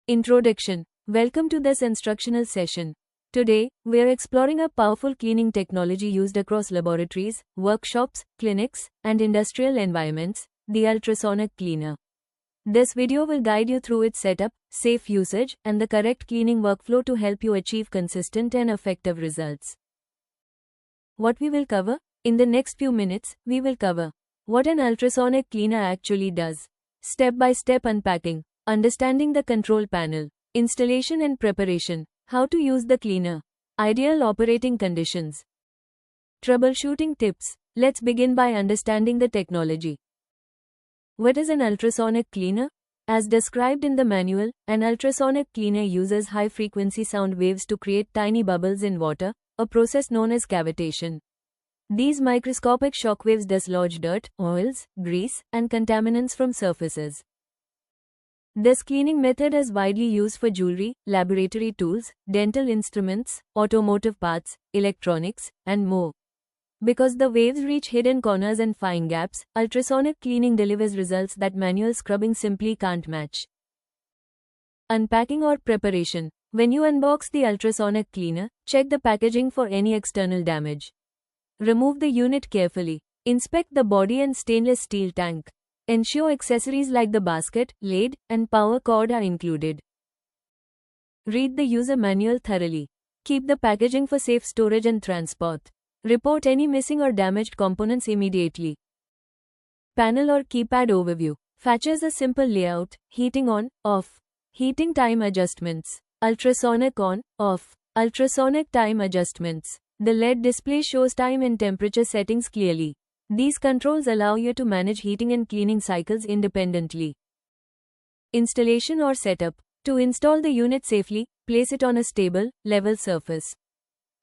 Introduction. Welcome to this instructional session. Today, we are exploring a powerful cleaning technology used across laboratories, workshops, clinics, and industrial environments, the ultrasonic cleaner. This video will guide you through its setup, safe usage, and the correct cleaning workflow to help you achieve consistent and effective results. What we will cover? In the next few minutes, we will cover what an ultrasonic cleaner actually does, step-by-step unpacking, understanding the control panel, installation and preparation, how to use the cleaner, ideal operating conditions, troubleshooting tips. Let's begin by understanding the technology. What is an ultrasonic cleaner? As described in the manual, an ultrasonic cleaner uses high-frequency sound waves to create tiny bubbles in water, a process known as cavitation. These microscopic shock waves dislodge dirt, oils, grease, and contaminants from surfaces. This cleaning method is widely used for jewelry, laboratory tools, dental instruments, automotive parts, electronics, and more. Because the waves reach hidden corners and fine gaps, ultrasonic cleaning delivers results that manual scrubbing simply can't match. Unpacking or preparation. When you unbox the ultrasonic cleaner, check the packaging for any external damage. Remove the unit carefully. Inspect the body and stainless steel tank. Ensure accessories like the basket, lid, and power cord are included. Read the user manual thoroughly. Keep the packaging for safe storage and transport. Report any missing or damaged components immediately. Panel or keypad overview. Features a simple layout, heating on, off. Heating time adjustments. Ultrasonic on, off. Ultrasonic time adjustments. The LED display shows time and temperature settings clearly. These controls allow you to manage heating and cleaning cycles independently. Installation or setup. To install the unit safely, place it on a stable, level surface.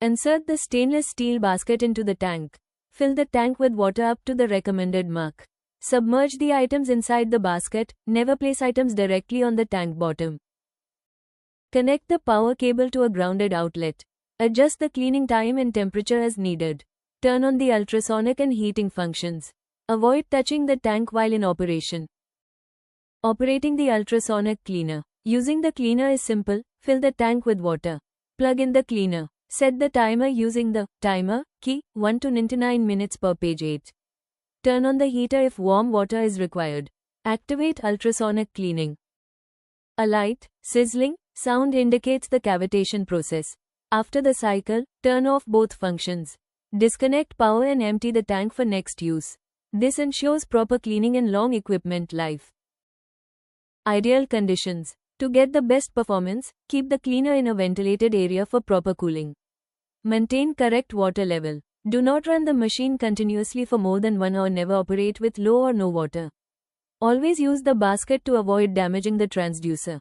Insert the stainless steel basket into the tank. Fill the tank with water up to the recommended mark. Submerge the items inside the basket. Never place items directly on the tank bottom. Connect the power cable to a grounded outlet. Adjust the cleaning time and temperature as needed. Turn on the ultrasonic and heating functions. Avoid touching the tank while in operation. Operating the ultrasonic cleaner. Using the cleaner is simple. Fill the tank with water. Plug in the cleaner. Set the timer using the timer key 1 to 99 minutes per page 8. Turn on the heater if warm water is required. Activate ultrasonic cleaning. A light, sizzling sound indicates the cavitation process. After the cycle, turn off both functions. Disconnect power and empty the tank for next use. This ensures proper cleaning and long equipment life. Ideal conditions. To get the best performance, keep the cleaner in a ventilated area for proper cooling. Maintain correct water level. Do not run the machine continuously for more than 1 hour. Never operate with low or no water. Always use the basket to avoid damaging the transducer.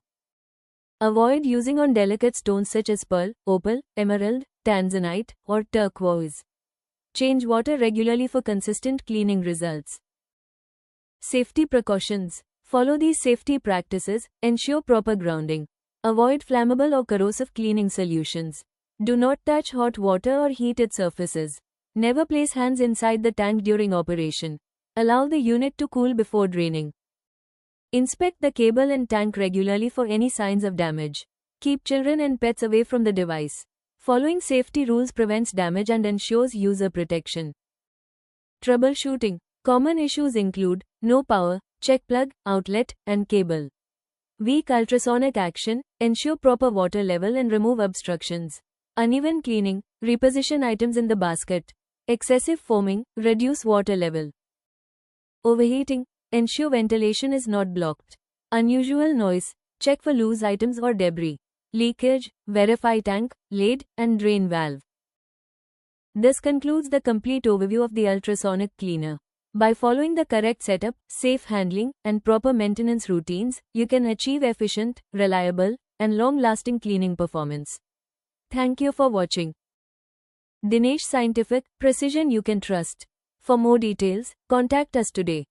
Avoid using on delicate stones such as pearl, opal, emerald, tanzanite, or turquoise. Change water regularly for consistent cleaning results. Safety precautions. Follow these safety practices. Ensure proper grounding. Avoid flammable or corrosive cleaning solutions. Do not touch hot water or heated surfaces. Never place hands inside the tank during operation. Allow the unit to cool before draining. Inspect the cable and tank regularly for any signs of damage. Keep children and pets away from the device. Following safety rules prevents damage and ensures user protection. Troubleshooting. Common issues include no power, check plug, outlet, and cable. Weak ultrasonic action. Ensure proper water level and remove obstructions. Uneven cleaning. Reposition items in the basket. Excessive foaming. Reduce water level. Overheating. Ensure ventilation is not blocked. Unusual noise. Check for loose items or debris. Leakage. Verify tank, lid, and drain valve. This concludes the complete overview of the ultrasonic cleaner. By following the correct setup, safe handling, and proper maintenance routines, you can achieve efficient, reliable, and long-lasting cleaning performance. Thank you for watching. Dinesh Scientific, precision you can trust. For more details, contact us today.